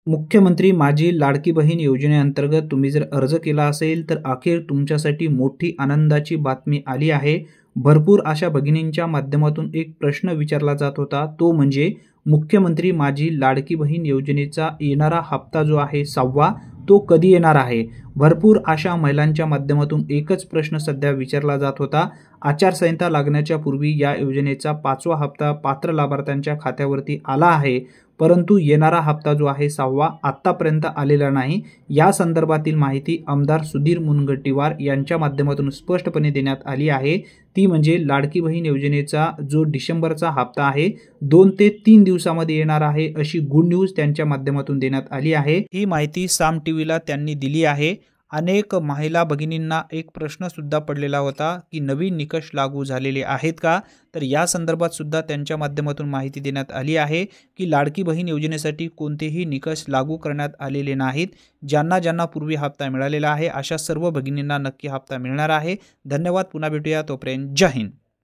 मुख्यमंत्री माझी लाडकी बहीण योजनेअंतर्गत तुम्ही जर अर्ज केला असेल तर अखेर तुमच्यासाठी मोठी आनंदाची बातमी आली आहे। भरपूर अशा भगिनींच्या माध्यमातून एक प्रश्न विचारला जात होता, तो म्हणजे मुख्यमंत्री माझी लाडकी बहीण योजनेचा येणारा हप्ता जो आहे 6वा तो कधी येणार आहे। भरपूर अशा महिलांच्या माध्यमातून एकच प्रश्न सध्या विचारला जात होता। आचारसंहिता लागण्याच्या पूर्वी या योजनेचा 5वा हप्ता पात्र लाभार्थ्यांच्या खात्यावरती आला आहे, परंतु येणारा हप्ता जो आहे 6वा आतापर्यंत आलेला नाही। या संदर्भातील माहिती आमदार सुधीर मुनगंटीवार यांच्या माध्यमातून स्पष्टपणे देण्यात आली आहे। ती म्हणजे लाडकी बहीण योजनेचा जो डिसेंबरचा हप्ता आहे 2 ते 3 दिवसामध्ये येणार आहे, अशी गुड न्यूज त्यांच्या माध्यमातून देण्यात आली आहे। ही माहिती साम टीव्हीला त्यांनी दिली आहे। अनेक महिला भगिनींना एक प्रश्न सुद्धा पडलेला होता की नवीन निकष लागू झालेले आहेत का, तर या संदर्भात सुद्धा त्यांच्या माध्यमातून माहिती देण्यात आली आहे की लाडकी बहीण योजनेसाठी कोणतेही निकष लागू करण्यात आलेले नाहीत। ज्यांना पूर्वी हप्ता मिळालेला आहे अशा सर्व भगिनींना नक्की हप्ता मिळणार आहे। धन्यवाद, पुन्हा भेटूया, तोपर्यंत जय हिंद।